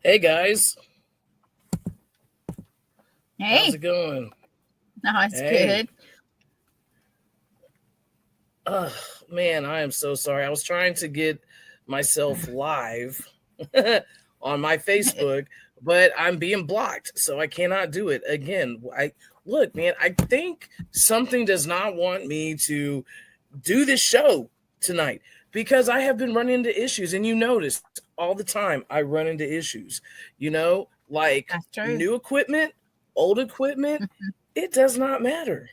Hey guys. Hey. How's it going? No, it's good. Oh man, I am so sorry. I was trying to get myself live on my Facebook, but I'm being blocked, so I cannot do it again. Look, man, I think something does not want me to do this show tonight because I have been running into issues, and you notice all the time I run into issues, like new equipment, old equipment, it does not matter,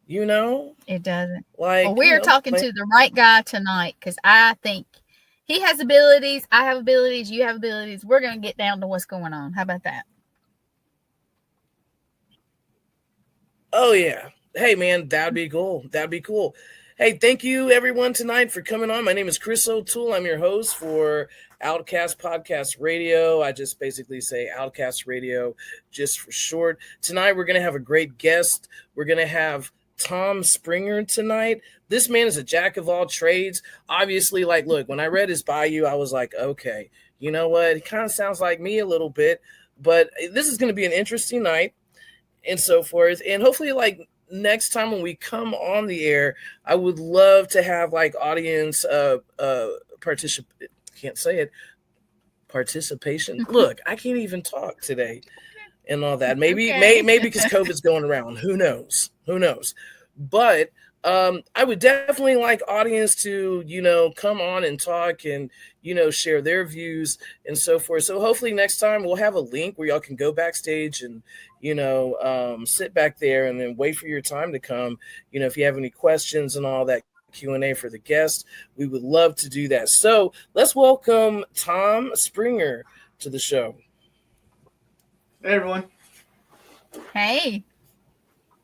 It doesn't. Like, well, we're talking to the right guy tonight because I think he has abilities, I have abilities, you have abilities. We're going to get down to what's going on. How about that? Oh yeah. Hey man, that'd be cool. Hey, thank you everyone tonight for coming on. My name is Chris O'Toole. I'm your host for OutKast Podcast Radio. I just basically say OutKast Radio just for short. Tonight we're going to have a great guest. We're going to have Tom Springer tonight. This man is a jack of all trades. Obviously, look, when I read his bio, I was like, okay, you know what? He kind of sounds like me a little bit, but this is going to be an interesting night and so forth. And hopefully, next time when we come on the air, I would love to have audience participation. Look, I can't even talk today and all that. Maybe because COVID's going around. Who knows? But I would definitely like audience to, come on and talk and, share their views and so forth. So hopefully next time we'll have a link where y'all can go backstage and, sit back there and then wait for your time to come. If you have any questions and all that Q&A for the guest, we would love to do that. So let's welcome Tom Springer to the show. Hey, everyone. Hey.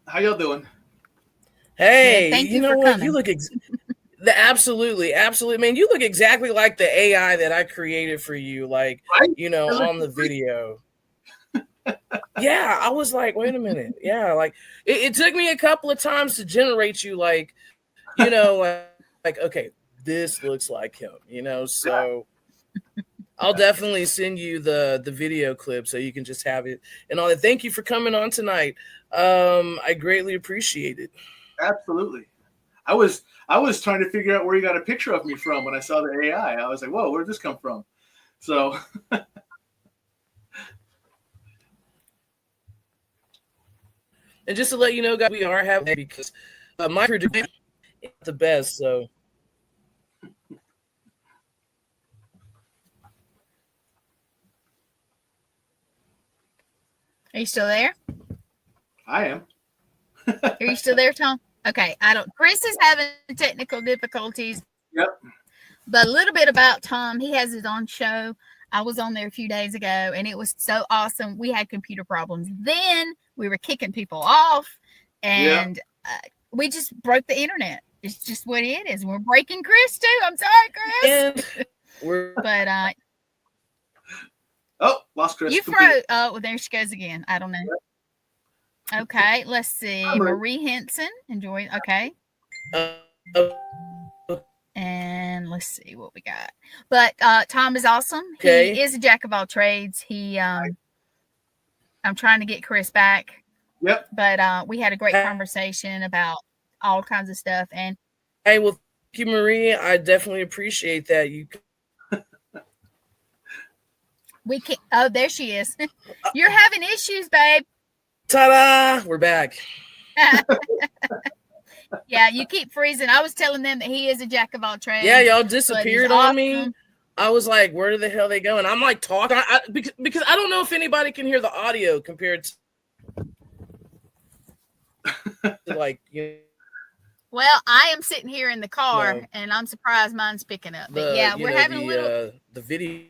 How y'all doing? Hey, thank you know for what? coming. You look absolutely, man. You look exactly like the AI that I created for you, right? On the video. Yeah, I was like, wait a minute. Yeah, it took me a couple of times to generate you, okay, this looks like him, So I'll definitely send you the video clip so you can just have it and all that. Thank you for coming on tonight. I greatly appreciate it. Absolutely. I was trying to figure out where you got a picture of me from when I saw the AI. I was like, whoa, where'd this come from? So and just to let you know, guys, we are having because my producer is the best, so Are you still there? I am. Are you still there, Tom? Okay. Chris is having technical difficulties. Yep. But a little bit about Tom. He has his own show. I was on there a few days ago, and it was so awesome. We had computer problems. Then we were kicking people off, and we just broke the internet. It's just what it is. We're breaking Chris, too. I'm sorry, Chris. But oh, lost Chris. You froze. Oh, well, there she goes again. I don't know. Okay, let's see. Marie Henson, enjoy. Okay. Uh, And let's see what we got. But Tom is awesome. okay. He is a jack of all trades. I'm trying to get Chris back. Yep. But we had a great conversation about all kinds of stuff. And hey, well, thank you, Marie. I definitely appreciate that. we can. Oh, there she is. You're having issues, babe. Ta-da! We're back. Yeah, you keep freezing. I was telling them that he is a jack of all trades. Yeah, y'all disappeared on awesome. me. I was like, where the hell are they going? I'm like talking because I don't know if anybody can hear the audio compared to like Well, I am sitting here in the car and I'm surprised mine's picking up. But yeah, we're having a little the video.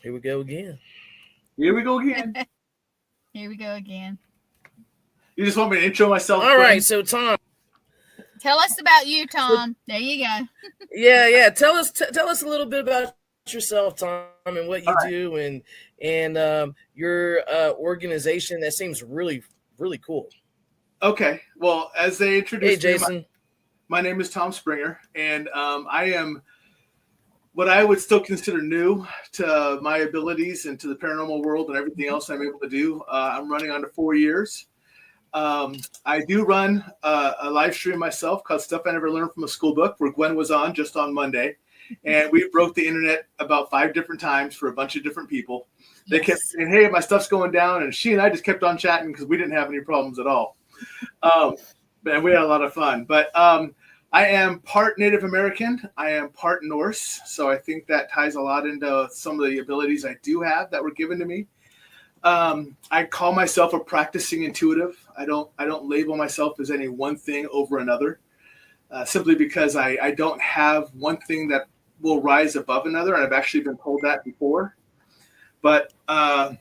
Here we go again. Here we go again. Here we go again. You just want me to intro myself? All right, so Tom. Tell us about you, Tom. There you go. Yeah. Tell us a little bit about yourself, Tom, and what you do, and your organization. That seems really, really cool. Okay. Well, as they introduced me, Jason. My name is Tom Springer, and I am what I would still consider new to my abilities and to the paranormal world and everything else I'm able to do. I'm running on to 4 years. I do run a live stream myself called Stuff I Never Learned from a School Book, where Gwen was on just on Monday. And we broke the internet about 5 different times for a bunch of different people. They kept saying, hey, my stuff's going down. And she and I just kept on chatting because we didn't have any problems at all. And we had a lot of fun. But I am part Native American. I am part Norse. So I think that ties a lot into some of the abilities I do have that were given to me. I call myself a practicing intuitive. I don't label myself as any one thing over another, simply because I don't have one thing that will rise above another. And I've actually been told that before. But I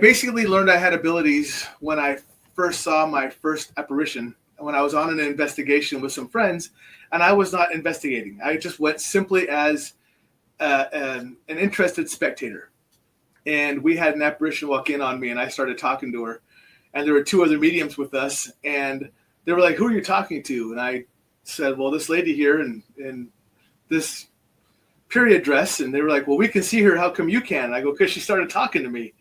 basically learned I had abilities when I first saw my first apparition, when I was on an investigation with some friends, and I was not investigating. I just went simply as an interested spectator. And we had an apparition walk in on me, and I started talking to her. And there were 2 other mediums with us, and they were like, who are you talking to? And I said, well, this lady here in this period dress. And they were like, well, we can see her. How come you can? And I go, because she started talking to me.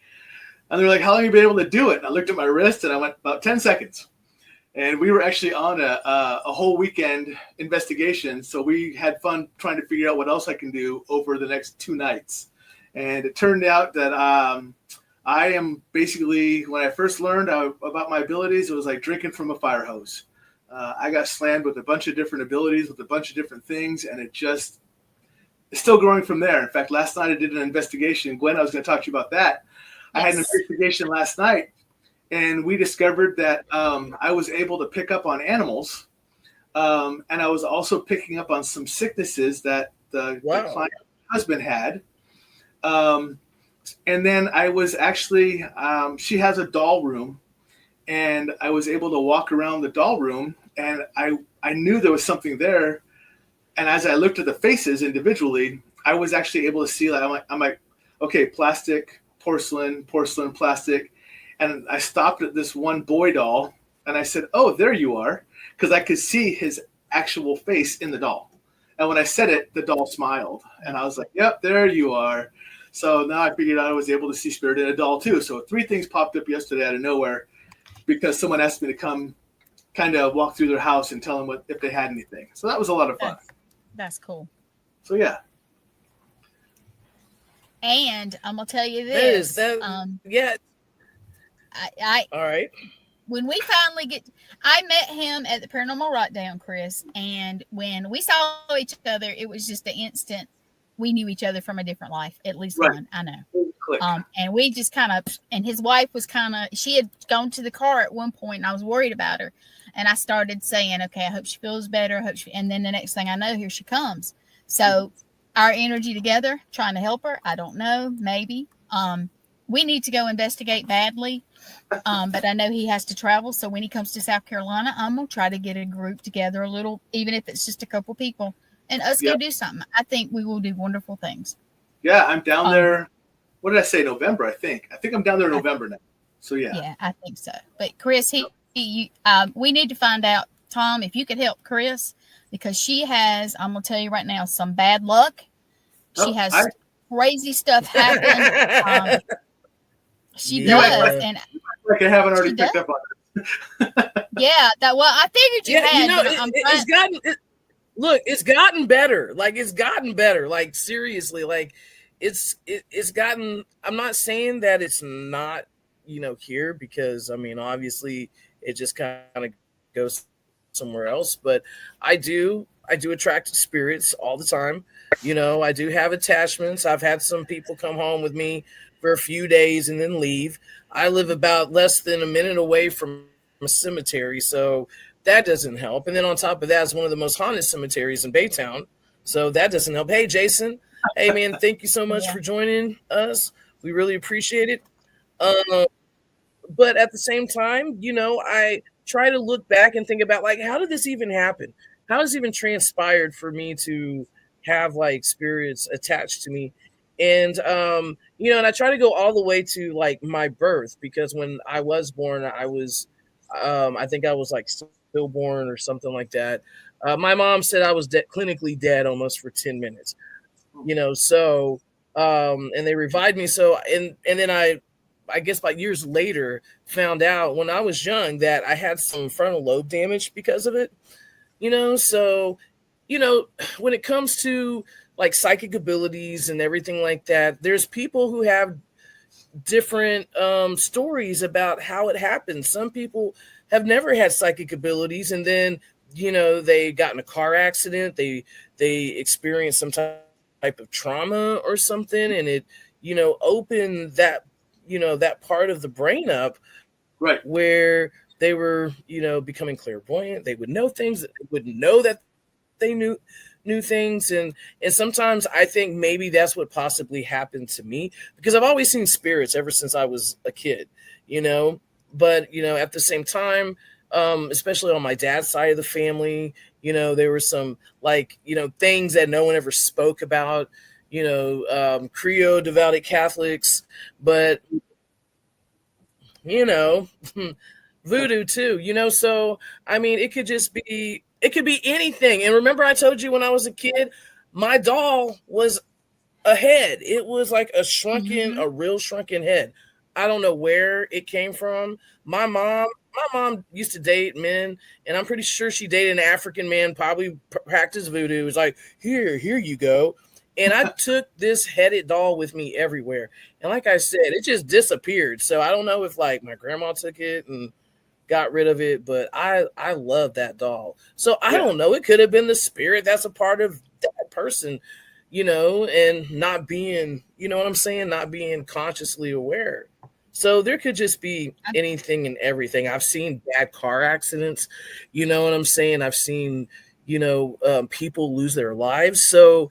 And they're like, how long have you been able to do it? And I looked at my wrist, and I went, about 10 seconds. And we were actually on a whole weekend investigation. So we had fun trying to figure out what else I can do over the next 2 nights. And it turned out that I am basically, when I first learned about my abilities, it was like drinking from a fire hose. I got slammed with a bunch of different abilities, with a bunch of different things, and it's still growing from there. In fact, last night I did an investigation. Gwen, I was going to talk to you about that. Yes. I had an investigation last night, and we discovered that I was able to pick up on animals, and I was also picking up on some sicknesses that the client's husband had. And then I was actually, she has a doll room, and I was able to walk around the doll room, and I knew there was something there. And as I looked at the faces individually, I was actually able to see that. I'm like, okay, plastic, porcelain, plastic. And I stopped at this one boy doll, and I said, oh, there you are. Because I could see his actual face in the doll. And when I said it, the doll smiled. And I was like, yep, there you are. So now I figured out I was able to see spirit in a doll too. So 3 things popped up yesterday out of nowhere because someone asked me to come kind of walk through their house and tell them if they had anything. So that was a lot of fun. That's cool. So yeah. And I'm gonna tell you this. Yeah. I all right. When we finally I met him at the Paranormal Rockdown, Chris, and when we saw each other, it was just an instant. We knew each other from a different life, at least one, I know. And we just kind of, and his wife was she had gone to the car at one point, and I was worried about her. And I started saying, okay, I hope she feels better. And then the next thing I know, here she comes. So our energy together, trying to help her, I don't know, maybe. We need to go investigate badly. But I know he has to travel. So when he comes to South Carolina, I'm going to try to get a group together a little, even if it's just a couple people. And us go do something. I think we will do wonderful things. Yeah, I'm down there. what did I say? November, I think. I think I'm down there in November now. So yeah. Yeah, I think so. But Chris, we need to find out, Tom, if you could help Chris, because she has, I'm gonna tell you right now, some bad luck. She has crazy stuff happen. She does, and like I haven't already picked up on it. Yeah, I figured you had. You know, it's gotten. Look, it's gotten better. Like, it's gotten better. Like, seriously, like it's gotten. I'm not saying that it's not, here, because I mean, obviously, it just kind of goes somewhere else. But I do attract spirits all the time. I do have attachments. I've had some people come home with me for a few days and then leave. I live about less than a minute away from a cemetery, so that doesn't help. And then on top of that, it's one of the most haunted cemeteries in Baytown, so that doesn't help. Hey, Jason. Hey, man, thank you so much for joining us. We really appreciate it. But at the same time, I try to look back and think about, like, how did this even happen? How has it even transpired for me to have, like, spirits attached to me? And, and I try to go all the way to, like, my birth, because when I was born, I was, I think I was, like, stillborn or something like that. My mom said I was clinically dead almost for 10 minutes, so, and they revived me. So, and then I guess like years later, found out when I was young that I had some frontal lobe damage because of it, so, when it comes to like psychic abilities and everything like that, there's people who have different stories about how it happens. Some people have never had psychic abilities, and then they got in a car accident, they experienced some type of trauma or something, and it opened that that part of the brain up, right, where they were becoming clairvoyant. They would know things that they wouldn't know that they knew things. And sometimes I think maybe that's what possibly happened to me, because I've always seen spirits ever since I was a kid, but at the same time, especially on my dad's side of the family, there were some like, things that no one ever spoke about, Creole devout Catholics, but voodoo too, so I mean, it could be anything. And remember, I told you when I was a kid, my doll was a head. It was like a real shrunken head. I don't know where it came from. My mom used to date men, and I'm pretty sure she dated an African man, probably practiced voodoo. It was like, here you go. And I took this headed doll with me everywhere. And like I said, it just disappeared. So I don't know if like my grandma took it and got rid of it, but I love that doll. So I don't know. It could have been the spirit that's a part of that person, and not being, what I'm saying? Not being consciously aware. So there could just be anything and everything. I've seen bad car accidents, you know what I'm saying? I've seen, people lose their lives. So,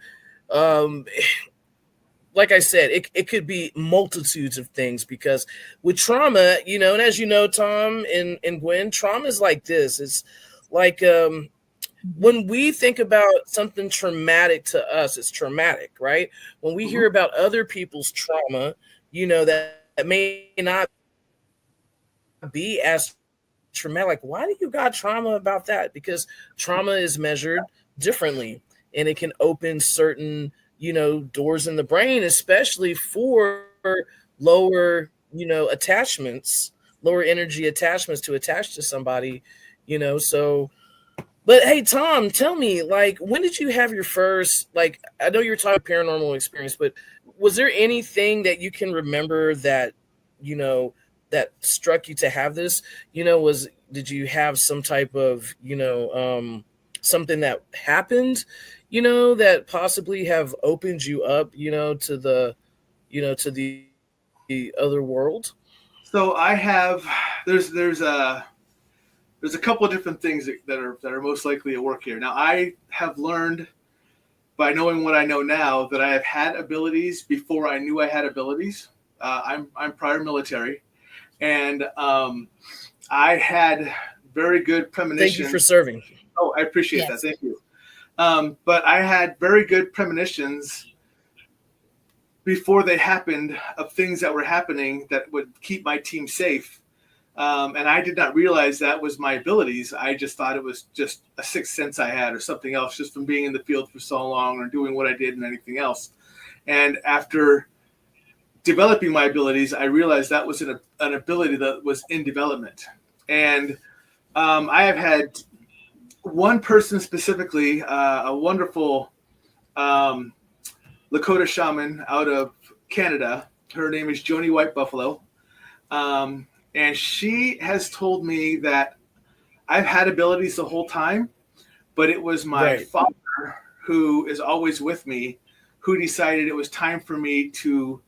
like I said, it could be multitudes of things, because with trauma, and as you know, Tom and Gwen, trauma is like this. It's like when we think about something traumatic to us, it's traumatic, right? When we hear about other people's trauma, that may not be as traumatic. Like, why do you got trauma about that? Because trauma is measured differently, and it can open certain doors in the brain, especially for lower attachments, lower energy attachments to attach to somebody, so. But hey, Tom, tell me, like, when did you have your first, like, I know you're talking paranormal experience, but was there anything that you can remember that that struck you to have this? Did you have some type of something that happened, that possibly have opened you up, to the to the other world? So I have there's a couple of different things that are most likely at work here. Now, I have learned by knowing what I know now that I have had abilities before I knew I had abilities. I'm prior military, and I had very good premonitions. Thank you for serving. Oh, I appreciate that. Thank you. But I had very good premonitions before they happened, of things that were happening that would keep my team safe. And I did not realize that was my abilities. I just thought it was just a sixth sense I had or something else, just from being in the field for so long or doing what I did and anything else. And after developing my abilities, I realized that was an ability that was in development. And I have had one person specifically, a wonderful Lakota shaman out of Canada. Her name is Joni White Buffalo. And she has told me that I've had abilities the whole time, but it was my father, who is always with me, who decided it was time for me to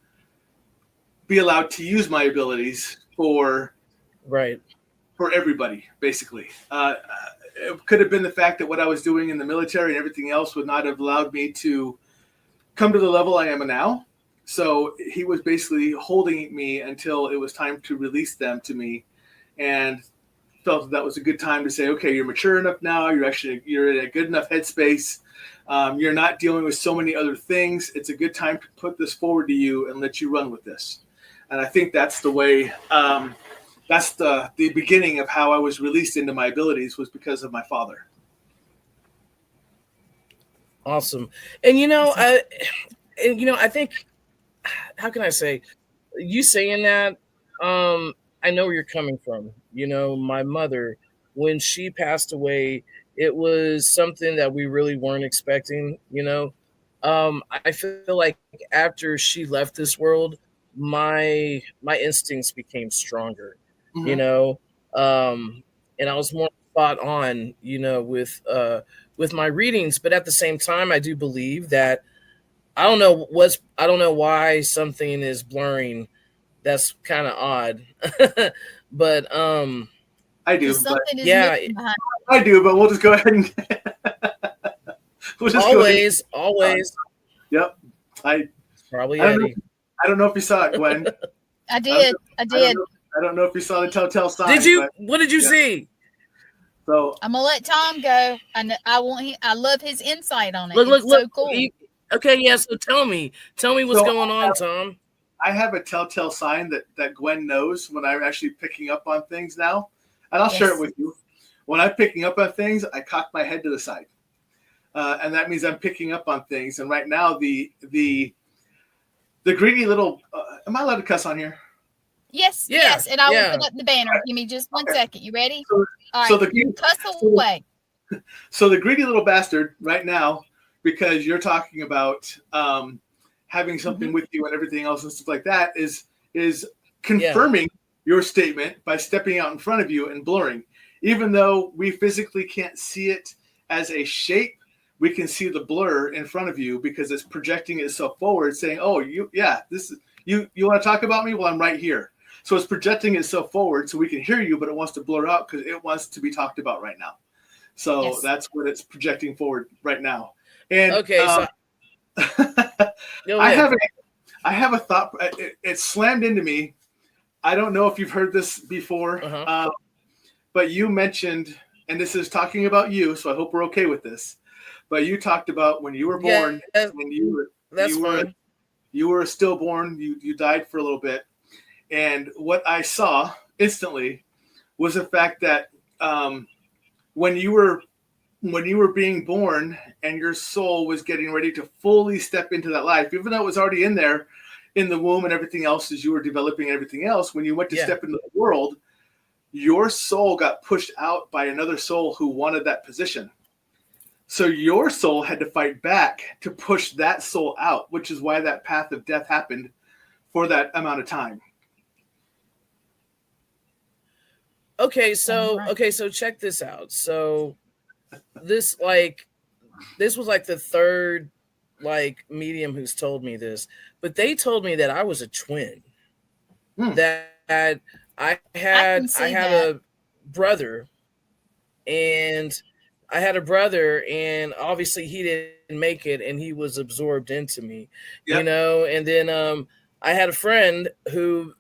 be allowed to use my abilities for everybody, basically. It could have been the fact that what I was doing in the military and everything else would not have allowed me to come to the level I am now. So he was basically holding me until it was time to release them to me, and felt that was a good time to say, okay, you're mature enough now. You're in a good enough headspace. You're not dealing with so many other things. It's a good time to put this forward to you and let you run with this. And I think that's the way, that's the beginning of how I was released into my abilities, was because of my father. Awesome. And, I think, how can I say, you saying that, I know where you're coming from. My mother, when she passed away, it was something that we really weren't expecting. I feel like after she left this world, my instincts became stronger, and I was more spot on, with my readings. But at the same time, I do believe that I don't know why something is blurring. That's kind of odd. But I do. Something is missing behind. I do, but we'll just go ahead and always. Yep. Probably Eddie. I don't know if you saw it, Gwen. I did. I don't know if you saw the telltale sign. Did you? What did you see? So I'm gonna let Tom go. I love his insight on it. Look, so cool. Okay, yeah. So tell me what's going on, Tom. I have a telltale sign that Gwen knows when I'm actually picking up on things now, and I'll share it with you. When I'm picking up on things, I cock my head to the side, and that means I'm picking up on things. And right now, the greedy little. Am I allowed to cuss on here? Yes. And I will put up the banner. Give me just 1 second. You ready? All right. So the cuss away. So the greedy little bastard right now, because you're talking about having something with you and everything else and stuff like that, is confirming your statement by stepping out in front of you and blurring. Even though we physically can't see it as a shape, we can see the blur in front of you because it's projecting itself forward, saying, "Oh, this is you. You want to talk about me? Well, I'm right here." So it's projecting itself forward so we can hear you, but it wants to blur out because it wants to be talked about right now. So that's what it's projecting forward right now. And okay, I have a thought. It slammed into me. I don't know if you've heard this before, but you mentioned, and this is talking about you, so I hope we're okay with this. But you talked about when you were born, when you were a stillborn, you died for a little bit. And what I saw instantly was the fact that when you were being born and your soul was getting ready to fully step into that life, even though it was already in there in the womb and everything else as you were developing everything else, when you went to step into the world, your soul got pushed out by another soul who wanted that position. So your soul had to fight back to push that soul out, which is why that path of death happened for that amount of time. Okay, so check this out. So this was like the third medium who's told me this, but they told me that I was a twin. That I had a brother, and obviously he didn't make it, and he was absorbed into me, and then I had a friend who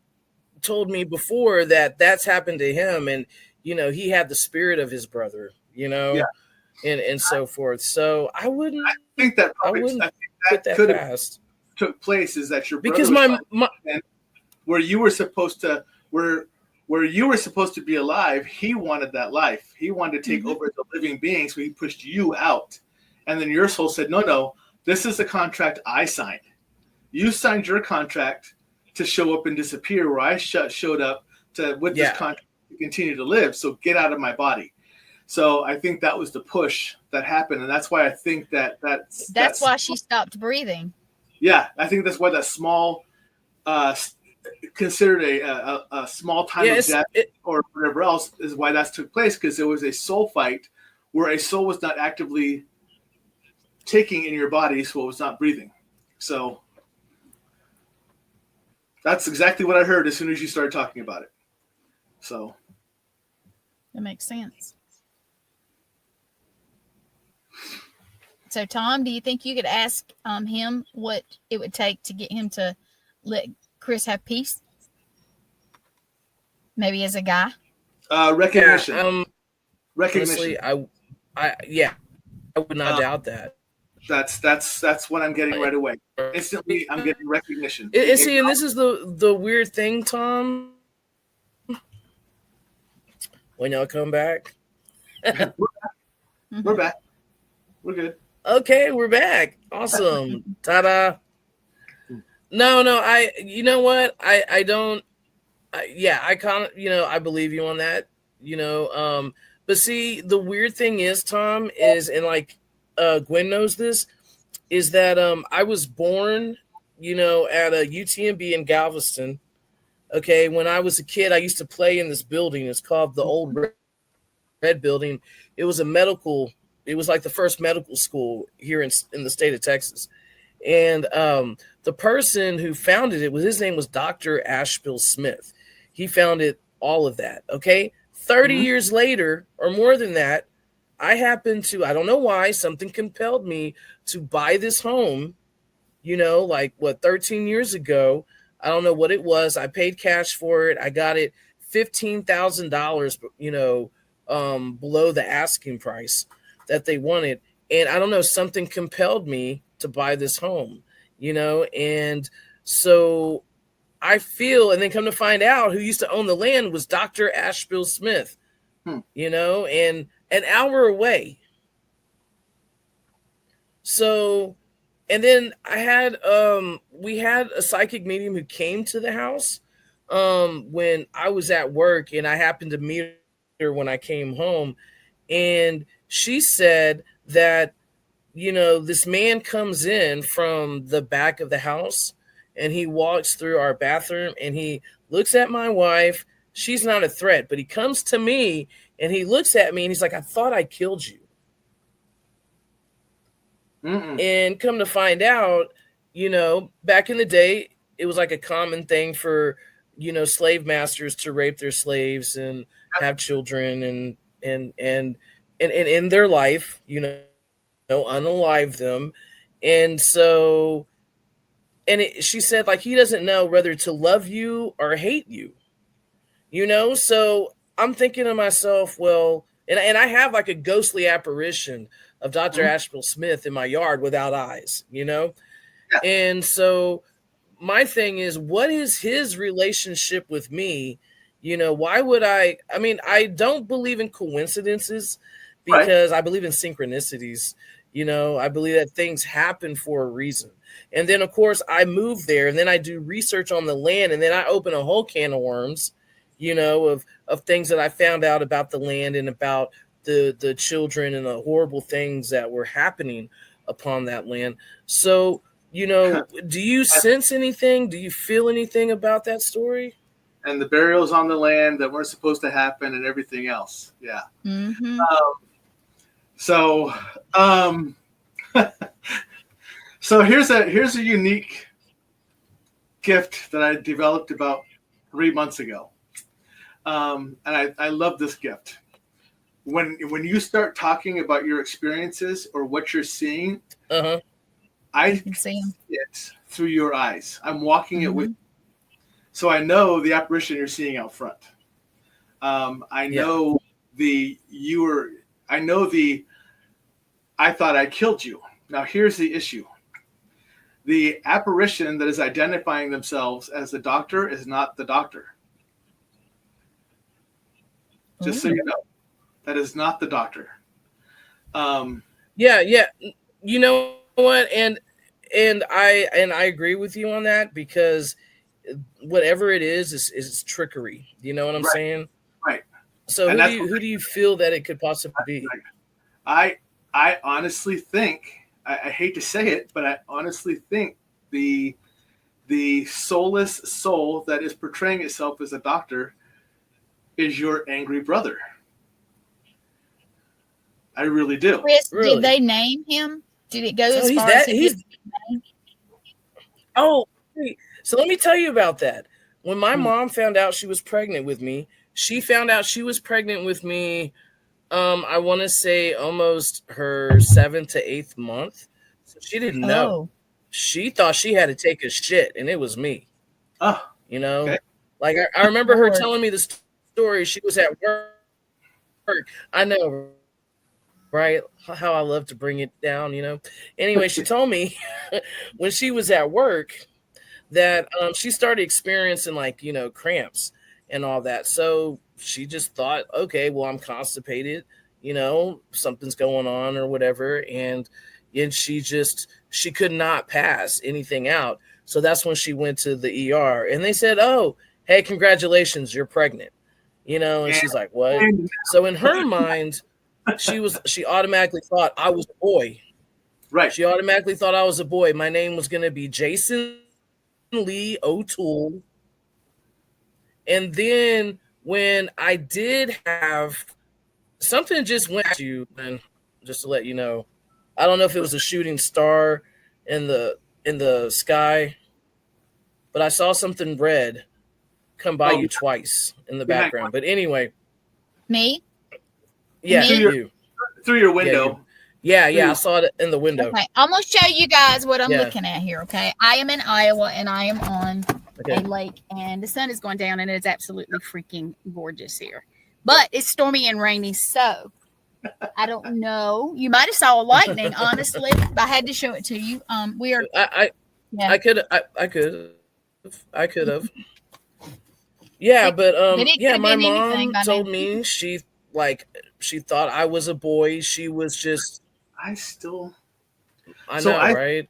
told me before that that's happened to him, and he had the spirit of his brother, and so forth. So I think that could past. took place is that your brother because was my where you were supposed to where you were supposed to be alive. He wanted that life. He wanted to take over the living being, so he pushed you out. And then your soul said, no, this is the contract I signed. You signed your contract to show up and disappear, where I showed up with this contract to continue to live. So get out of my body. So I think that was the push that happened. And that's why I think that's why she stopped breathing. Yeah, I think that's why that small, considered a small time of death or whatever else, is why that took place, because there was a soul fight where a soul was not actively taking in your body, so it was not breathing. So that's exactly what I heard as soon as you started talking about it. So that makes sense. So, Tom, do you think you could ask him what it would take to get him to let Chris have peace? Maybe as a guy. Recognition. Yeah, recognition. Honestly, I would not doubt that. That's what I'm getting right away. Instantly, I'm getting recognition. See, and this is the weird thing, Tom. When y'all come back, we're back. We're good. Okay, we're back. Awesome. Ta-da. No, you know what? I don't. I kind of, I believe you on that. But see, the weird thing is, Tom, is, and like Gwen knows this, is that I was born, at a UTMB in Galveston. Okay, when I was a kid, I used to play in this building. It's called the Old Red Building. It was it was like the first medical school here in the state of Texas. And the person who founded it, his name was Dr. Asheville Smith. He founded all of that. Okay. 30 years later, or more than that, I happened to, I don't know why, something compelled me to buy this home, 13 years ago. I don't know what it was. I paid cash for it. I got it $15,000, below the asking price that they wanted. And I don't know, something compelled me to buy this home, and so I feel, and then come to find out who used to own the land was Dr. Asheville Smith, and an hour away. So, and then we had a psychic medium who came to the house when I was at work, and I happened to meet her when I came home, and she said that, this man comes in from the back of the house, and he walks through our bathroom, and he looks at my wife. She's not a threat, but he comes to me, and he looks at me, and he's like, I thought I killed you. And come to find out, back in the day, it was like a common thing for, slave masters to rape their slaves and have children and in their life, unalive them. And so, she said, like, he doesn't know whether to love you or hate you, so I'm thinking to myself, well, and I have like a ghostly apparition of Dr. Asheville Smith in my yard without eyes, and so my thing is, what is his relationship with me? Why would I don't believe in coincidences, because I believe in synchronicities. I believe that things happen for a reason. And then, of course, I move there, and then I do research on the land, and then I open a whole can of worms, of things that I found out about the land and about the children and the horrible things that were happening upon that land. So, do you sense anything? Do you feel anything about that story? And the burials on the land that weren't supposed to happen and everything else. Yeah. Mm-hmm. So here's a unique gift that I developed about 3 months ago. And I love this gift. When you start talking about your experiences or what you're seeing, I can see it through your eyes. I'm walking it with you. So I know the apparition you're seeing out front. I know I thought I killed you. Now here's the issue. The apparition that is identifying themselves as the doctor is not the doctor. Just so you know, that is not the doctor. Yeah. You know what? And I agree with you on that, because whatever it is trickery. You know what I'm saying? Right. So who do you feel that it could possibly be? I honestly think, I hate to say it, but I honestly think the soulless soul that is portraying itself as a doctor is your angry brother. I really do. Chris, Really? did they name him? Did it go So as he's far that as he's Oh, so let me tell you about that. When my mom found out she was pregnant with me, she found out she was pregnant with me, I want to say almost her 7th to 8th month. So she didn't know. Oh. She thought she had to take a shit, and it was me. Oh, you know, okay. Like I remember her Lord. telling me the story. She was at work. I know, right? How I love to bring it down, Anyway, she told me when she was at work that she started experiencing cramps and all that. So she just thought, okay, well, I'm constipated, something's going on or whatever. And she could not pass anything out. So that's when she went to the ER, and they said, oh, hey, congratulations, you're pregnant. And she's like, what? So in her mind, she automatically thought I was a boy. Right. She automatically thought I was a boy. My name was going to be Jason Lee O'Toole. And then when I did have something just went to you, and just to let you know, I don't know if it was a shooting star in the sky, but I saw something red come by you twice in the background. But anyway, me? Yeah, Me? you. Through your window. Yeah, I saw it in the window. Okay, I'm going to show you guys what I'm looking at here, okay? I am in Iowa, and I am on a lake, and the sun is going down, and it's absolutely freaking gorgeous here. But it's stormy and rainy, so I don't know. You might have saw lightning, honestly. I had to show it to you. We are. I could have. Yeah, but my mom told me she thought I was a boy. She was just. I know, right?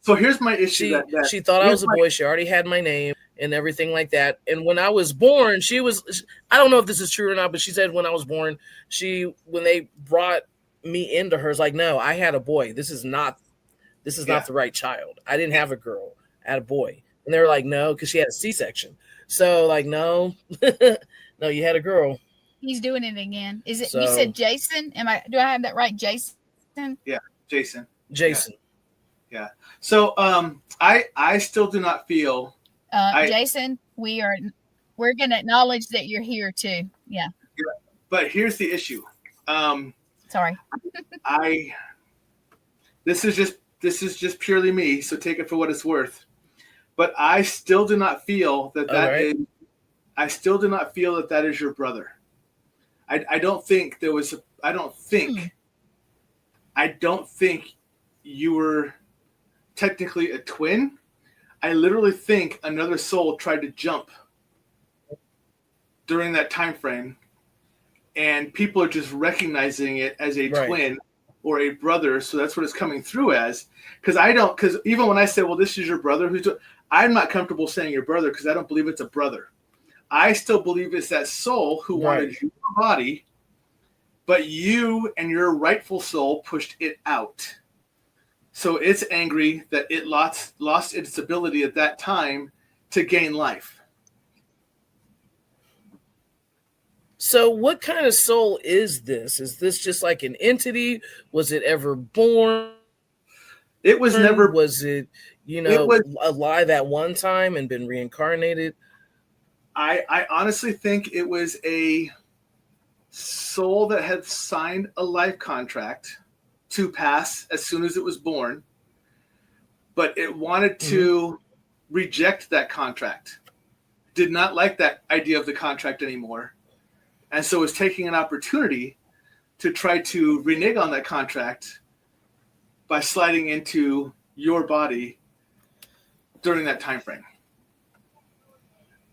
So here's my issue. She thought I was a boy. She already had my name and everything like that. And when I was born, I don't know if this is true or not, but she said when I was born, when they brought me into her, it's like, no, I had a boy. This is not the right child. I didn't have a girl. I had a boy. And they were like, no, because she had a C-section. So like, no, no, you had a girl. He's doing it again. Is it? You said Jason? Do I have that right, Jason? Yeah, Jason. Yeah. So I still do not feel. Jason, we're going to acknowledge that you're here too. Yeah. But here's the issue. Sorry. This is just purely me, so take it for what it's worth. But I still do not feel that is. I still do not feel that is your brother. I don't think there was. I don't think you were technically a twin. I literally think another soul tried to jump during that time frame, and people are just recognizing it as a twin or a brother. So that's what it's coming through as. Because even when I say, well, this is your brother, I'm not comfortable saying your brother because I don't believe it's a brother. I still believe it's that soul who wanted your body, but you and your rightful soul pushed it out. So it's angry that it lost its ability at that time to gain life. So what kind of soul is this? Is this just like an entity? Was it ever born? It was never. Was it, alive at one time and been reincarnated? I honestly think it was a soul that had signed a life contract to pass as soon as it was born, but it wanted to reject that contract, did not like that idea of the contract anymore, and so was taking an opportunity to try to renege on that contract by sliding into your body during that time frame.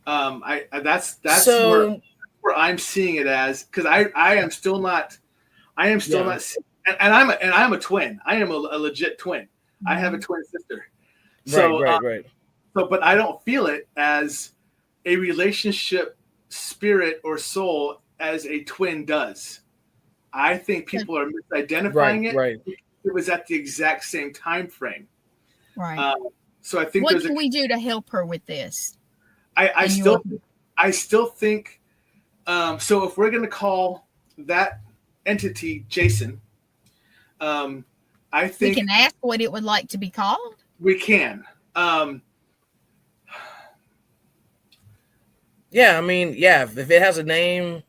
That's So where I'm seeing it as, because I am still not yeah, and I'm a twin. I am a legit twin. I have a twin sister. right, So right. but I don't feel it as a relationship spirit or soul as a twin does. I think people are Right, misidentifying it. right. It was at the exact same time frame. Right. So I think What there's can we do to help her with this? I In your still think so if we're going to call that entity Jason, I we think can ask what it would like to be called. we can. Yeah, I mean, yeah, if it has a name,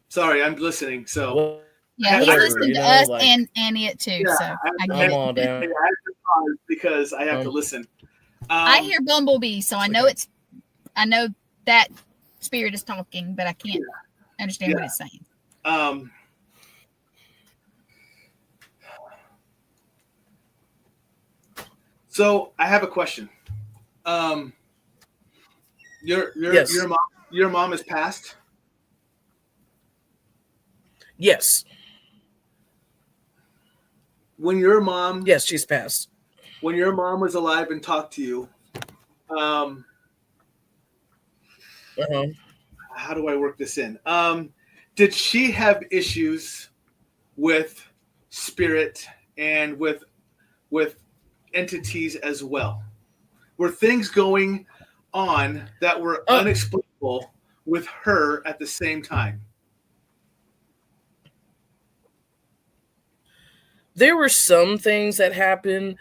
Sorry, I'm listening. So Yeah, he's whatever, listening you to know, us like and it too. yeah, So I get I'm it. all down. I have to pause because I have to listen. I hear Bumblebee, so I know okay. I know that spirit is talking, but I can't understand what it's saying. So I have a question. Yes. Your mom is passed. Yes. When your mom Yes, she's passed. was alive and talked to you, Uh-huh. how do I work this in? Did she have issues with spirit and with entities as well? Were things going on that were unexplainable with her at the same time? There were some things that happened.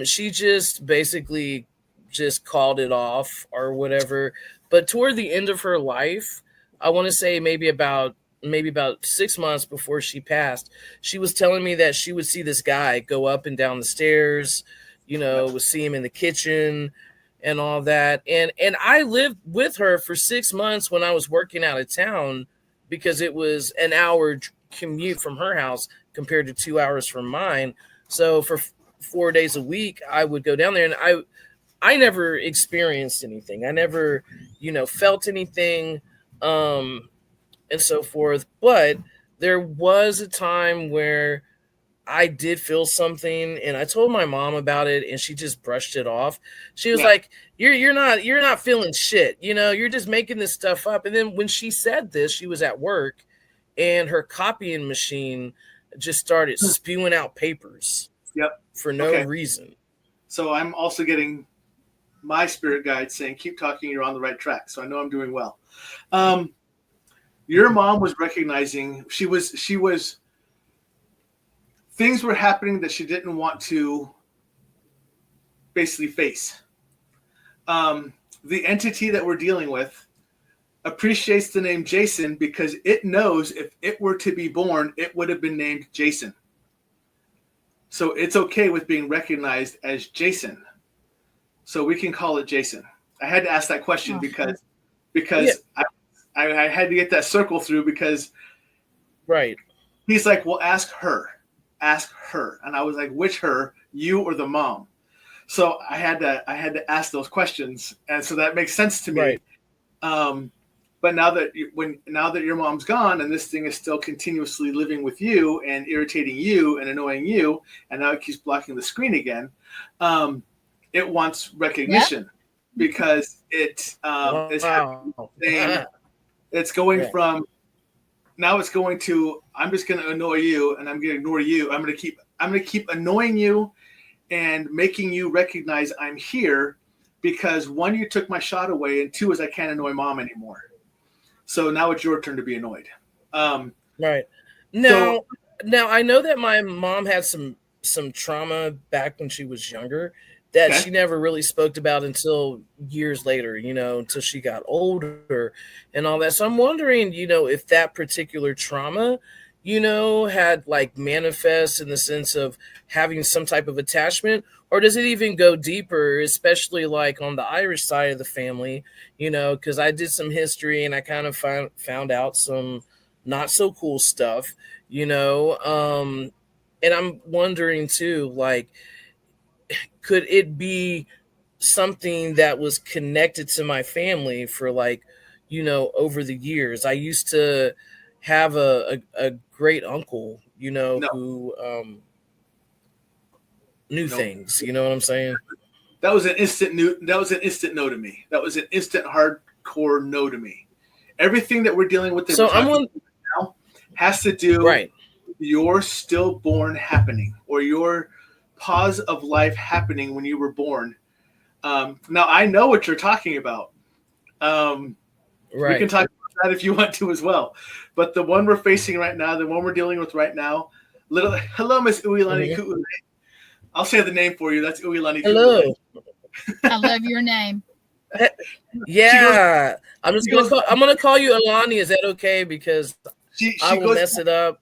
She just basically just called it off or whatever. But toward the end of her life, I want to say maybe about 6 months before she passed, she was telling me that she would see this guy go up and down the stairs, would see him in the kitchen and all that. And I lived with her for 6 months when I was working out of town because it was an hour commute from her house compared to 2 hours from mine. So for 4 days a week, I would go down there, and I never experienced anything. I never, felt anything, and so forth. But there was a time where I did feel something, and I told my mom about it, and she just brushed it off. She was like, "You're not feeling shit. You're just making this stuff up." And then when she said this, she was at work, and her copying machine just started spewing out papers for no reason. So I'm also getting my spirit guide saying, "Keep talking. You're on the right track." So I know I'm doing well. Your mom was recognizing she was things were happening that she didn't want to basically face. The entity that we're dealing with appreciates the name Jason because it knows if it were to be born, it would have been named Jason. So it's okay with being recognized as Jason. So we can call it Jason. I had to ask that question because I had to get that circle through because he's like, well, ask her. And I was like, which her, you or the mom? So I had to ask those questions. And so that makes sense to me. But now that your mom's gone and this thing is still continuously living with you and irritating you and annoying you, and now it keeps blocking the screen again, it wants recognition because it is having the same. It's going from now it's going to I'm just going to annoy you and I'm going to ignore you. I'm going to keep annoying you and making you recognize I'm here because one, you took my shot away, and two is I can't annoy mom anymore. So now it's your turn to be annoyed. Right. Now I know that my mom had some trauma back when she was younger that she never really spoke about until years later, until she got older and all that. So I'm wondering, if that particular trauma, had like manifest in the sense of having some type of attachment, or does it even go deeper, especially like on the Irish side of the family, because I did some history and I kind of found out some not so cool stuff, and I'm wondering too, like, could it be something that was connected to my family for like, over the years? I used to have a great uncle, No, who knew no. things. You know what I'm saying? That was an instant new. That was an instant no to me. That was an instant hardcore no to me. Everything that we're dealing with that we're So I'm talking on. about now has to do Right. with your stillborn happening or your pause of life happening when you were born. Now I know what you're talking about. Um, we can Right. talk about that if you want to as well. But the one we're facing right now, the one we're dealing with right now, hello, Miss Uilani Mhm. Ku'ule. I'll say the name for you. That's Uilani Ku'ule. Hello. I love your name. She goes. Yeah. She goes. I'm gonna call you Alani. Is that okay? Because She I she will goes. mess it up.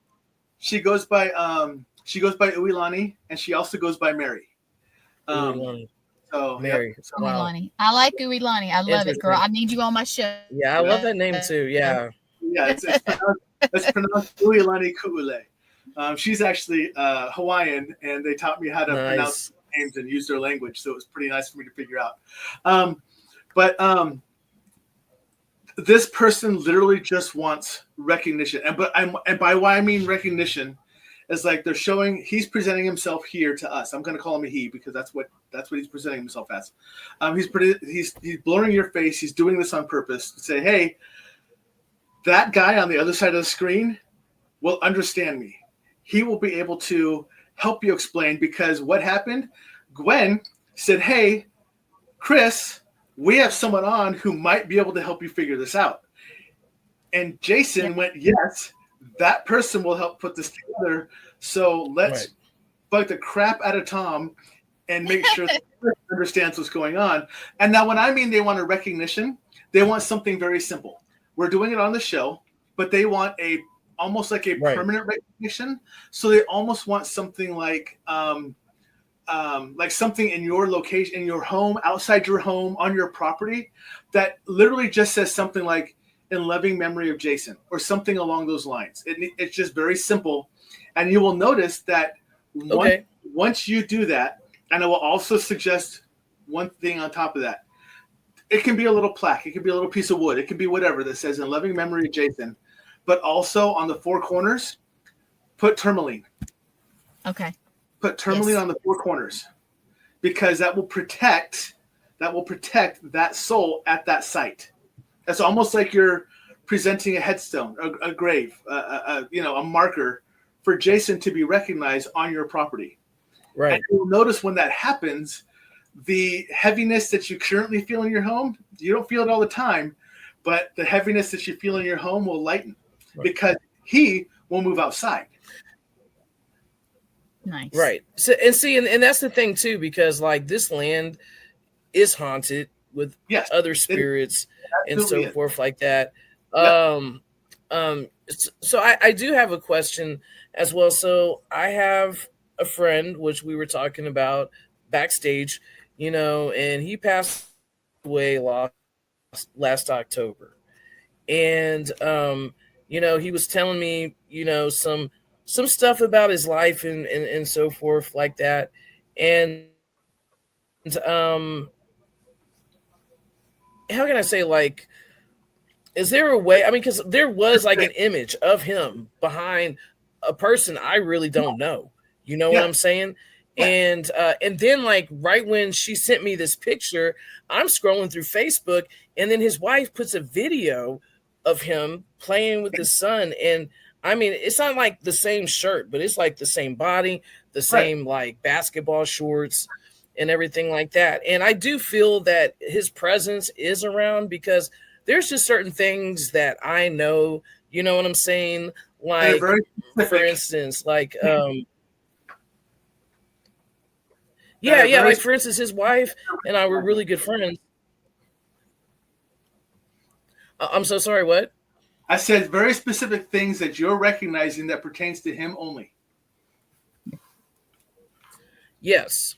She goes by Uilani, and she also goes by Mary. Ooh, Um, Alani. so yep. Mary. So Wow. Uilani. I like Uilani. I love it, girl. Interesting. I need you on my show. Yeah, I love that name too. Yeah. yeah, it's pronounced Uilani Ku'ule. She's actually Hawaiian, and they taught me how to pronounce Nice. names and use their language, so it was pretty nice for me to figure out. But this person literally just wants recognition, and by why I mean recognition is like they're showing he's presenting himself here to us. I'm going to call him a he because that's what he's presenting himself as. He's blurring your face. He's doing this on purpose to say, hey, that guy on the other side of the screen will understand me. He will be able to help you explain because what happened? Gwen said, hey, Chris, we have someone on who might be able to help you figure this out. And Jason went, yes, that person will help put this together. So let's bug the crap out of Tom and make sure that he understands what's going on. And now when I mean they want a recognition, they want something very simple. We're doing it on the show, but they want almost like a permanent recognition. So they almost want something like something in your location, in your home, outside your home, on your property, that literally just says something like "in loving memory of Jason" or something along those lines. It's just very simple, and you will notice that once you do that, and I will also suggest one thing on top of that. It can be a little plaque, it can be a little piece of wood, it can be whatever that says "in loving memory of Jason," but also on the four corners, put tourmaline. Okay. Put tourmaline on the four corners, because that will protect that soul at that site. That's almost like you're presenting a headstone, a grave, a marker for Jason to be recognized on your property. Right. And you'll notice when that happens, the heaviness that you currently feel in your home, you don't feel it all the time, but the heaviness that you feel in your home will lighten because he will move outside. Nice. Right. So, and that's the thing too, because like this land is haunted with other spirits and so forth like that. So I do have a question as well. So I have a friend, which we were talking about backstage, and he passed away last October. And he was telling me, some stuff about his life and so forth like that. And how can I say, like, is there a way? I mean, because there was like an image of him behind a person I really don't know. You know what I'm saying? And then like right when she sent me this picture, I'm scrolling through Facebook, and then his wife puts a video of him playing with his son. And I mean, it's not like the same shirt, but it's like the same body, the same like basketball shorts and everything like that. And I do feel that his presence is around because there's just certain things that I know, you know what I'm saying? Like, for instance, like, like for instance, his wife and I were really good friends. I'm so sorry, what? I said very specific things that you're recognizing that pertains to him only. Yes.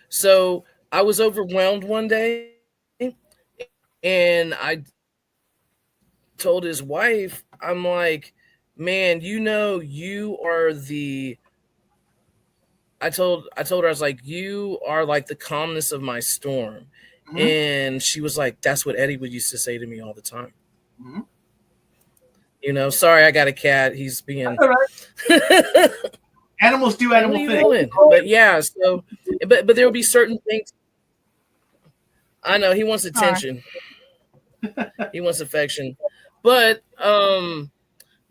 So I was overwhelmed one day, and I told his wife, I'm like, man, you are told her, I was like, you are like the calmness of my storm. Mm-hmm. And she was like, that's what Eddie would used to say to me all the time. Mm-hmm. You know, sorry, I got a cat. He's being. That's all right. Animals do animal things. Doing? But yeah, so, but there will be certain things. I know he wants attention. He wants affection. But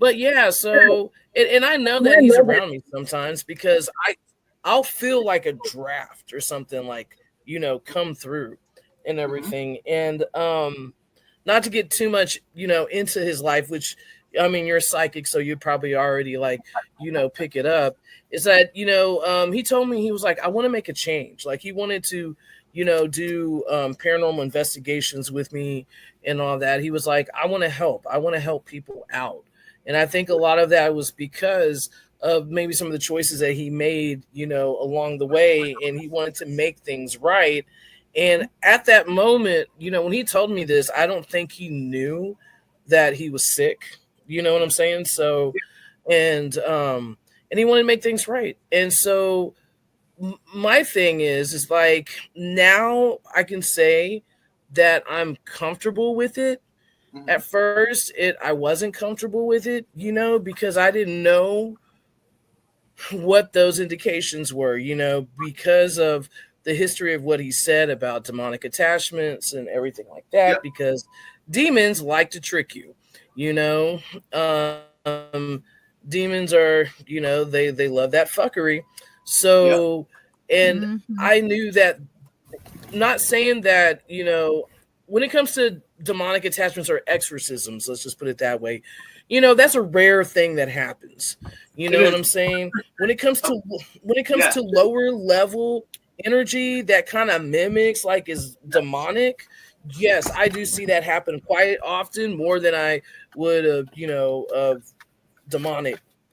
yeah, so and I know that he's around me sometimes because I'll feel like a draft or something, like, you know, come through and everything. And not to get too much, you know, into his life, which, I mean, you're a psychic, so you'd probably already, like, you know, pick it up, is that, you know, he told me, he was like, I want to make a change. Like, he wanted to, you know, do paranormal investigations with me and all that. He was like, I want to help people out. And I think a lot of that was because of maybe some of the choices that he made, you know, along the way, and he wanted to make things right. And at that moment, you know, when he told me this, I don't think he knew that he was sick. You know what I'm saying? So, and he wanted to make things right. And so my thing is like, now I can say that I'm comfortable with it. Mm-hmm. At first, I wasn't comfortable with it, you know, because I didn't know what those indications were, you know, because of the history of what he said about demonic attachments and everything like that. Yep. Because demons like to trick you, you know. Demons are, you know, they love that fuckery. So, and I knew that, not saying that, you know, when it comes to demonic attachments or exorcisms, let's just put it that way, you know, that's a rare thing that happens. You know what I'm saying? When it comes to lower level energy that kind of mimics, like, is demonic, yes, I do see that happen quite often, more than I would have, you know, of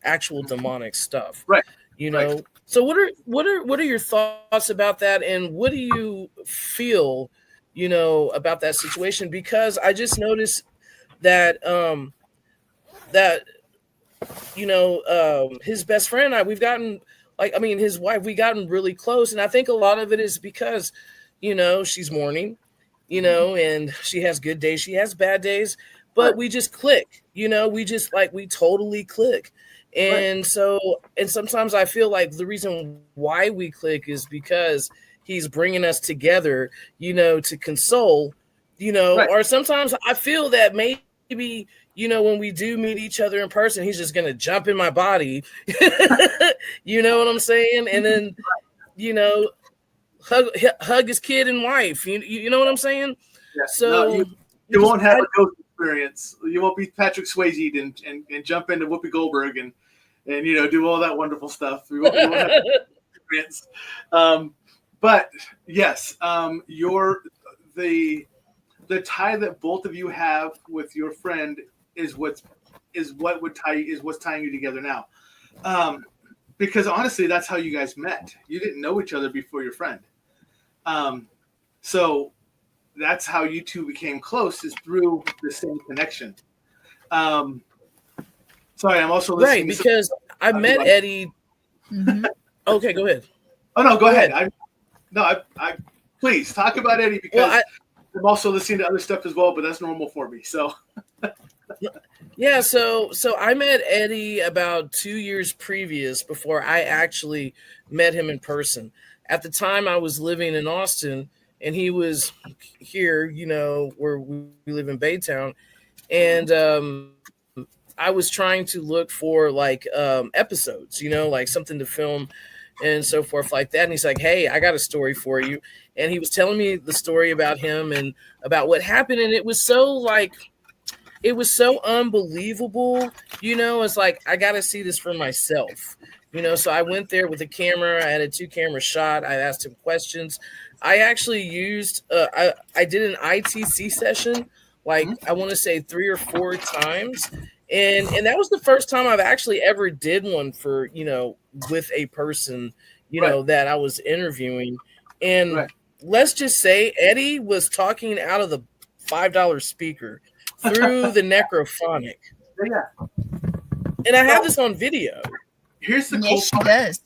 actual demonic stuff. Right. You know. Right. So what are your thoughts about that, and what do you feel, you know, about that situation? Because I just noticed that you know, his best friend and I, we've gotten, like, I mean, his wife, we gotten really close, and I think a lot of it is because, you know, she's mourning, you know, and she has good days, she has bad days, but we just click, you know, we totally click. And so, and sometimes I feel like the reason why we click is because he's bringing us together, you know, to console, you know, or sometimes I feel that maybe, you know, when we do meet each other in person, he's just going to jump in my body, you know what I'm saying? And then, you know, hug his kid and wife, you know what I'm saying? Yeah. So no, you won't have a ghost experience. You won't be Patrick Swayze and jump into Whoopi Goldberg and you know, do all that wonderful stuff. You won't have experience. But yes, the tie that both of you have with your friend is what's tying you together now. Because honestly, that's how you guys met. You didn't know each other before your friend. So that's how you two became close, is through the same connection. Sorry, I'm also listening. Right, because I met Eddie. Mm-hmm. Okay, go ahead. Oh no, go ahead. I please talk about Eddie, because I'm also listening to other stuff as well, but that's normal for me. So yeah, so I met Eddie about 2 years previous, before I actually met him in person. At the time, I was living in Austin, and he was here, you know, where we live in Baytown, and I was trying to look for, like, episodes, you know, like something to film and so forth like that. And he's like, hey, I got a story for you. And he was telling me the story about him and about what happened. And it was so unbelievable, you know. It's like, I got to see this for myself, you know. So I went there with a camera. I had a 2-camera shot. I asked him questions. I actually used, I did an ITC session, like, I want to say 3 or 4 times. And that was the first time I've actually ever did one for, you know, with a person, you know, that I was interviewing. And let's just say Eddie was talking out of the $5 speaker through the necrophonic. Yeah. And I have this on video. Here's the cool part.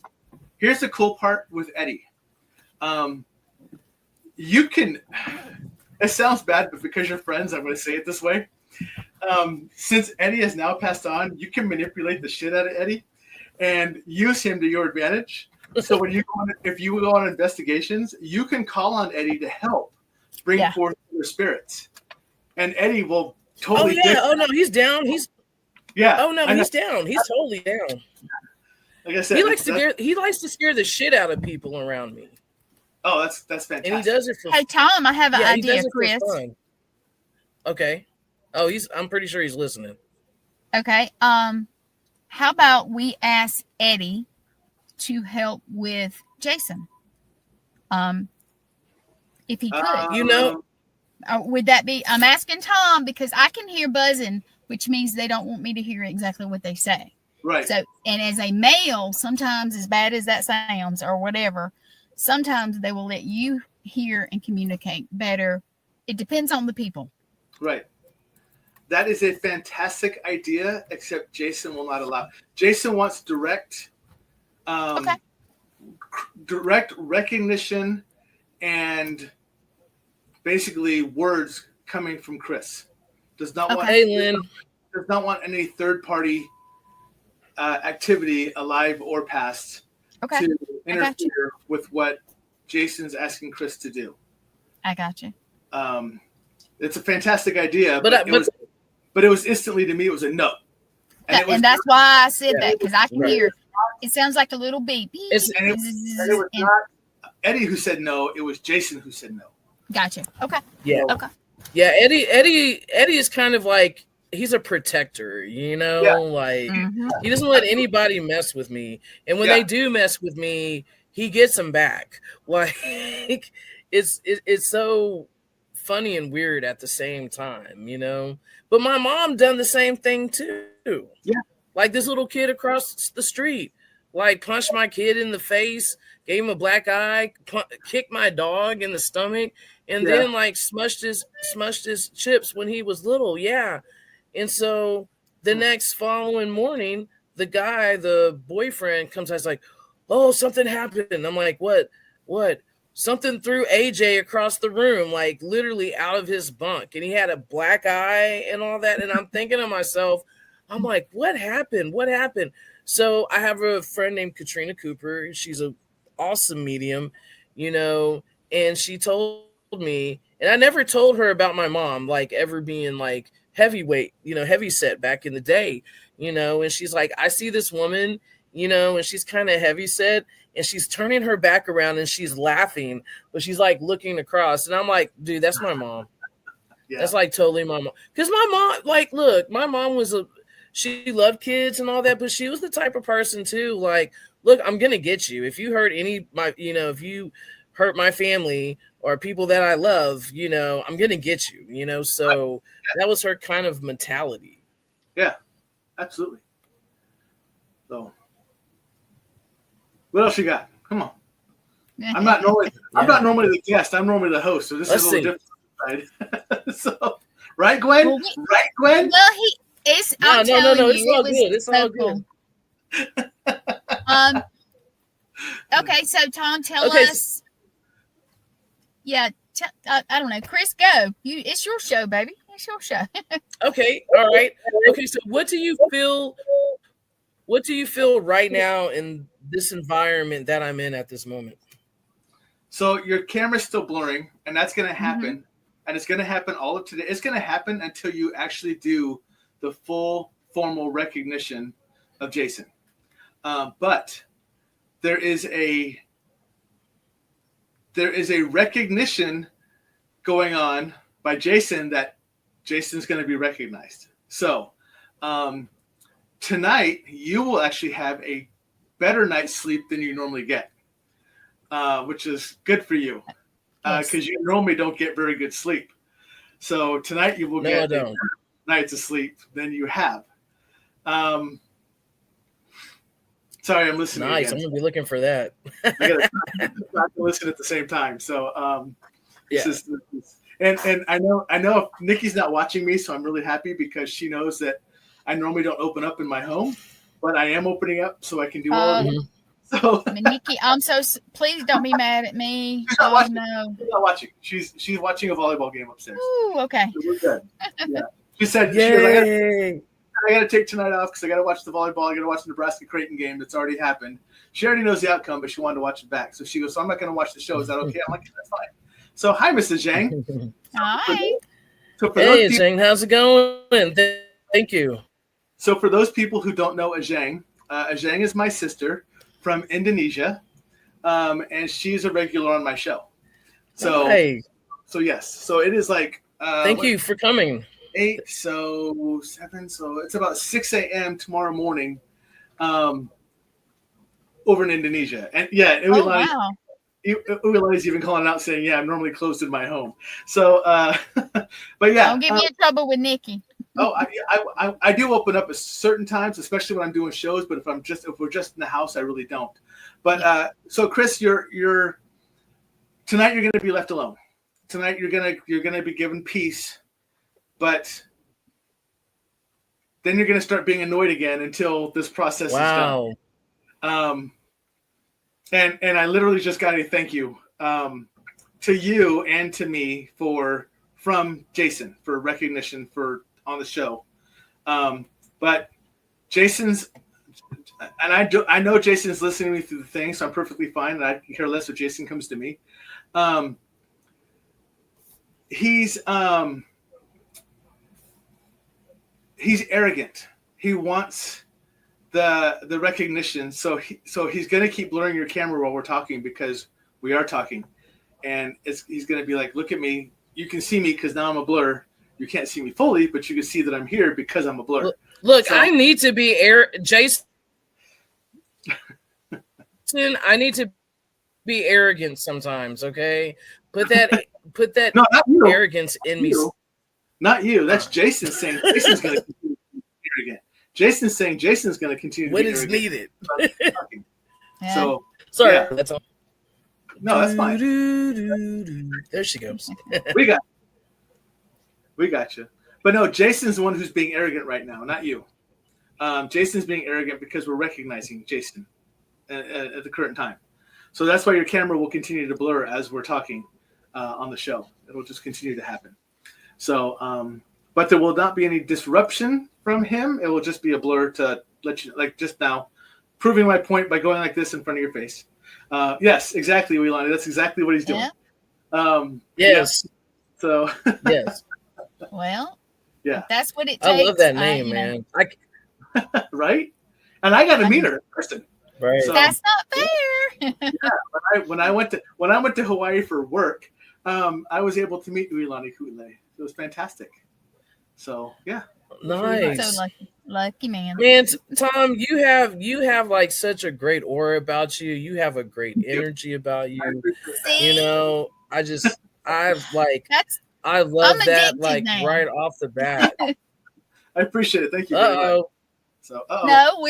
here's the cool part with Eddie. You can. It sounds bad, but because you're friends, I'm going to say it this way. Since Eddie has now passed on, you can manipulate the shit out of Eddie and use him to your advantage. So when if you go on investigations, you can call on Eddie to help bring forth your spirits, and Eddie will totally. Oh yeah! Oh no, he's down. He's Oh no, he's down. He's totally down. Like I said, he likes to scare the shit out of people around me. Oh, that's fantastic. And he does it for. Hey Tom, I have an idea, Chris. Okay. Oh, I'm pretty sure he's listening. Okay. How about we ask Eddie to help with Jason? If he could. Would that be? I'm asking Tom because I can hear buzzing, which means they don't want me to hear exactly what they say. Right. So, and as a male, sometimes as bad as that sounds or whatever, sometimes they will let you hear and communicate better. It depends on the people. Right. That is a fantastic idea, except Jason will not allow. Jason wants direct recognition and basically words coming from Chris. Does not want any third party activity, alive or past, to interfere with what Jason's asking Chris to do. I got you. It's a fantastic idea, but it was instantly, to me, it was a no. And that's why I said that, because I can hear it sounds like a little beep. And it was not Eddie who said no, it was Jason who said no. Gotcha. Okay. Yeah. Okay. Yeah, Eddie is kind of like, he's a protector, you know, like he doesn't let anybody mess with me. And when they do mess with me, he gets them back. Like it's so funny and weird at the same time, you know. But my mom done the same thing too. Yeah. Like this little kid across the street, like punched my kid in the face, gave him a black eye, kicked my dog in the stomach, and then like smushed his chips when he was little. Yeah. And so the next following morning, the boyfriend comes out, like, oh, something happened. I'm like, what? Something threw AJ across the room, like literally out of his bunk. And he had a black eye and all that. And I'm thinking to myself, I'm like, what happened? So I have a friend named Katrina Cooper. She's an awesome medium, you know, and she told me, and I never told her about my mom, like ever being like heavyweight, you know, heavy set back in the day, you know, and she's like, I see this woman, you know, and she's kind of heavy set and she's turning her back around and she's laughing, but she's like looking across. And I'm like, dude, that's my mom. Yeah. That's like totally my mom. Because my mom, like, look, my mom she loved kids and all that, but she was the type of person too, like, look, I'm going to get you. If you hurt if you hurt my family or people that I love, you know, I'm going to get you, you know? So that was her kind of mentality. Yeah, absolutely. So what else you got? Come on. I'm not normally the guest. I'm normally the host. So this is a little different. Right? So, right, Gwen? Right, Gwen? Well, it's no. It's all good. It's all good. Okay, so Tom, tell us. Yeah, I don't know. Chris, go. It's your show, baby. It's your show. Okay, all right. Okay, so what do you feel right now in this environment that I'm in at this moment? So your camera's still blurring, and that's going to happen, and it's going to happen all of today. It's going to happen until you actually do the full formal recognition of Jason. But there is a recognition going on by Jason that Jason's going to be recognized. So tonight you will actually have a better night's sleep than you normally get, which is good for you because you normally don't get very good sleep. So tonight you will get a nights of sleep than you have. Sorry, I'm listening. Nice. Again. I'm gonna be looking for that. I gotta listen at the same time. So and I know if Nikki's not watching me, so I'm really happy because she knows that I normally don't open up in my home, but I am opening up so I can do all of it. So Nikki, please don't be mad at me. she's not Oh watching. no. She's not watching. She's watching a volleyball game upstairs. Ooh, okay. So we're good. Yeah. She said, Yay! I got to take tonight off because I got to watch the volleyball. I got to watch the Nebraska Creighton game that's already happened. She already knows the outcome, but she wanted to watch it back. So she goes, so I'm not going to watch the show. Is that okay? I'm like, that's fine. So hi, Mrs. Zhang. Hi. So for Hey, those people, Zhang, how's it going? Thank you. so for those people who don't know Zhang is my sister from Indonesia, and she's a regular on my show. So, Hi. so yes, so it is like Thank you for coming. 8, so 7, so it's about 6 a.m. tomorrow morning, over in Indonesia, and yeah, Wow. Uilani's even calling out saying, "Yeah, I'm normally closed in my home." So, but yeah, Don't get me in trouble with Nikki. oh, I do open up at certain times, especially when I'm doing shows. But if we're just in the house, I really don't. But so Chris, you're tonight you're going to be left alone. Tonight you're gonna be given peace, but then you're gonna start being annoyed again until this process is done. And I literally just got to thank you to you and to me from Jason for recognition on the show. But Jason's, and I know Jason's listening to me through the thing, so I'm perfectly fine, and I care less if Jason comes to me. He's arrogant. He wants the recognition, so he's going to keep blurring your camera while we're talking because we are talking, and he's going to be like, look at me, you can see me because now I'm a blur. You can't see me fully, but you can see that I'm here because I'm a blur. Look, I need to be Jason. I need to be arrogant sometimes. Okay, put that no, arrogance in me. Not you. That's Jason saying Jason's going to continue to be arrogant. Jason's saying Jason's going to continue to when be it's arrogant. needed. Yeah. So sorry, yeah. that's all. No, that's fine. There she goes. We got you. But no, Jason's the one who's being arrogant right now, not you. Jason's being arrogant because we're recognizing Jason at the current time. So that's why your camera will continue to blur as we're talking on the show. It'll just continue to happen. So, but there will not be any disruption from him. It will just be a blur to let you, like just now, proving my point by going like this in front of your face. Yes, exactly, Uilani. That's exactly what he's doing. Yeah. Yes. Yeah. So. Well. Yeah. That's what it takes. I love that name, man. Right? And I got to meet her in person. Right. So, that's not fair. Yeah. When I went to Hawaii for work, I was able to meet Uilani Ku'ile. It was fantastic. So yeah. Nice. So lucky man. Man, Tom, you have like such a great aura about you. You have a great energy about you. See? You know, I love I'm that like now. right off the bat. I appreciate it. Thank you very much. So No,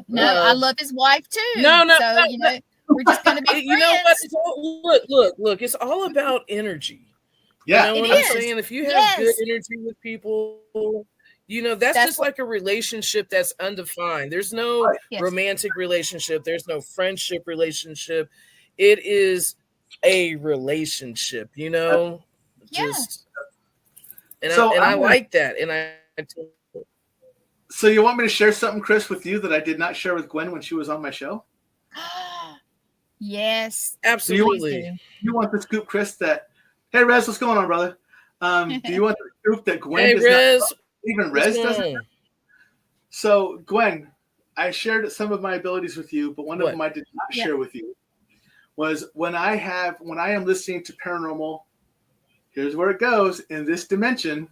I love his wife too. No. So you know, we're just gonna be friends. You know what? Look, it's all about energy. Yeah. You know what I'm saying? If you have good energy with people, you know, that's just like a relationship that's undefined. There's no romantic relationship. There's no friendship relationship. It is a relationship, you know? I like that. So you want me to share something, Chris, with you that I did not share with Gwen when she was on my show? Yes. Absolutely. You want the scoop, Chris, that hey Rez, what's going on, brother? Do you want the scoop that Gwen hey, does Rez, not even Rez doesn't? So Gwen, I shared some of my abilities with you, but one of them I did not share with you was when I am listening to paranormal, here's where it goes in this dimension,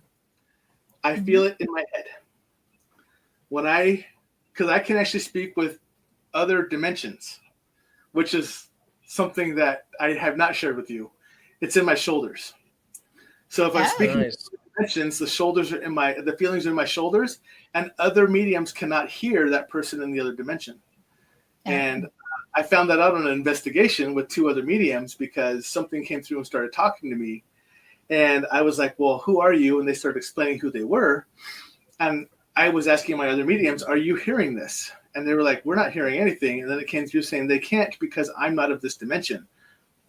I feel it in my head. Because I can actually speak with other dimensions, which is something that I have not shared with you. It's in my shoulders. So if I'm speaking with dimensions, the feelings are in my shoulders, and other mediums cannot hear that person in the other dimension. And I found that out on an investigation with 2 other mediums because something came through and started talking to me. And I was like, well, who are you? And they started explaining who they were. And I was asking my other mediums, are you hearing this? And they were like, we're not hearing anything. And then it came through saying they can't because I'm not of this dimension.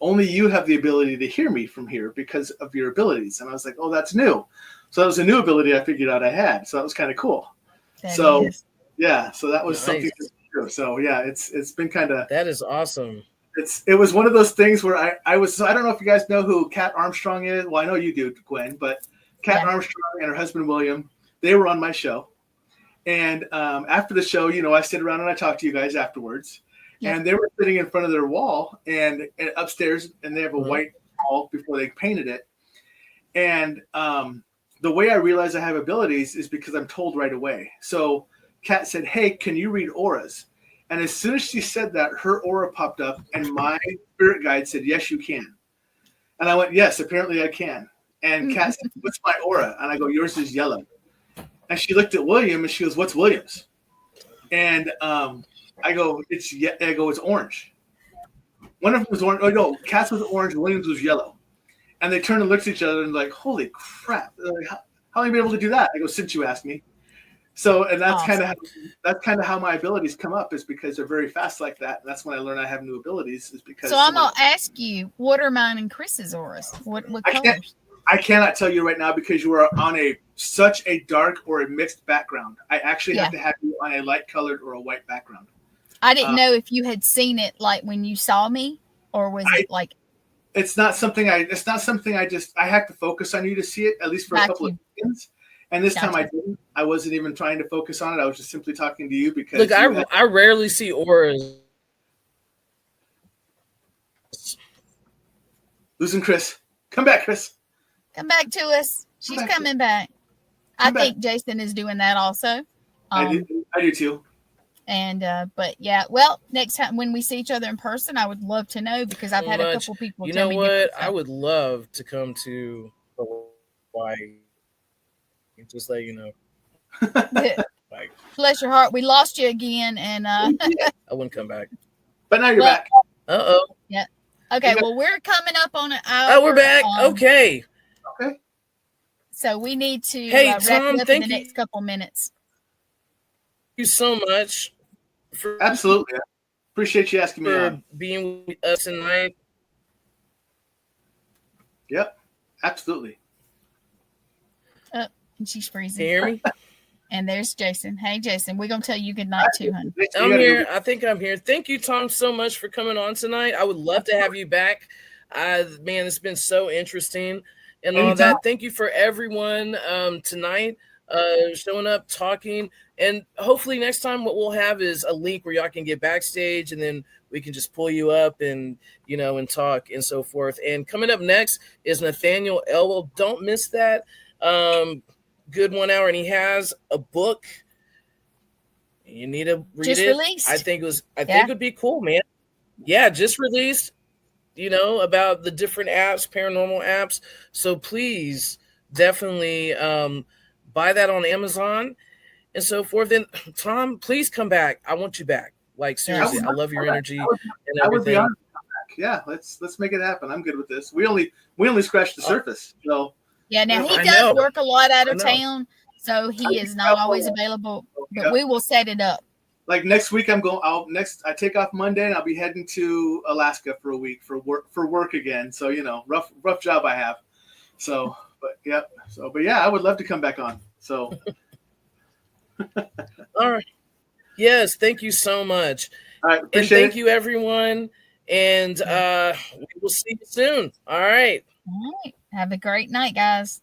Only you have the ability to hear me from here because of your abilities. And I was like, oh, that's new. So that was a new ability I figured out I had. So that was kind of cool. Yeah, so that was something to do. So yeah, it's been kind of. That is awesome. It was one of those things where I don't know if you guys know who Kat Armstrong is. Well, I know you do, Gwen, but Kat Armstrong and her husband William, they were on my show. And after the show, I sit around and I talk to you guys afterwards. Yeah. And they were sitting in front of their wall and upstairs, and they have a white wall before they painted it. And the way I realize I have abilities is because I'm told right away. So Kat said, hey, can you read auras? And as soon as she said that, her aura popped up, and my spirit guide said, yes, you can. And I went, yes, apparently I can. And Kat said, what's my aura? And I go, yours is yellow. And she looked at William, and she goes, what's William's? And I go, it's orange. One of them was orange. Oh, no, Kat's was orange, William's was yellow. And they turned and looked at each other and like, holy crap. Like, how have you been able to do that? I go, since you asked me. So, and that's kind of how my abilities come up, is because they're very fast like that. And that's when I learn I have new abilities, is because. So I'm going to ask you, what are mine and Chris's auras? What colors? I cannot tell you right now because you are on such a dark or a mixed background. I actually have to have you on a light colored or a white background. I didn't know if you had seen it like when you saw me, or was it like. It's not something I have to focus on you to see it, at least for a couple of seconds. And this time I didn't. I wasn't even trying to focus on it. I was just simply talking to you because. Look, I rarely see auras. Losing Chris. Come back, Chris. Come back to us. She's coming back. I think Jason is doing that also. I do too. And but yeah, well, next time when we see each other in person, I would love to know, because I've had a couple people. You know what? I would love to come to Hawaii. Just let you know. Like, bless your heart, we lost you again, and I wouldn't come back. But now you're back. Yeah. Okay. Well, we're coming up on an hour. Oh, we're back. Okay. So we need to wrap Tom, it up in the next couple minutes. Thank you so much. Absolutely. Appreciate you asking me for being with us tonight. Yep. Absolutely. And she's freezing. Can you hear me? And there's Jason. Hey, Jason, we're going to tell you good night too, honey. I'm here. I think I'm here. Thank you, Tom, so much for coming on tonight. I would love to have you back. Man, it's been so interesting and all that. Thank you for everyone tonight showing up, talking. And hopefully next time what we'll have is a link where y'all can get backstage, and then we can just pull you up and, and talk and so forth. And coming up next is Nathaniel Elwell. Don't miss that. Good 1 hour, and he has a book. You need to read just it. Released. I think it would be cool, man. Yeah, just released, about the different apps, paranormal apps. So please definitely buy that on Amazon and so forth. And Tom, please come back. I want you back. Like, seriously, I love your energy and everything. I would be honored to come back. Yeah, let's make it happen. I'm good with this. We only scratched the surface. So yeah, now he does work a lot out of town, so he is not always available. But we will set it up. Like next week, I take off Monday, and I'll be heading to Alaska for a week for work again. So rough job I have. So, but yeah, I would love to come back on. So, all right. Yes, thank you so much. All right, and thank you, everyone. And we will see you soon. All right. All right. Have a great night, guys.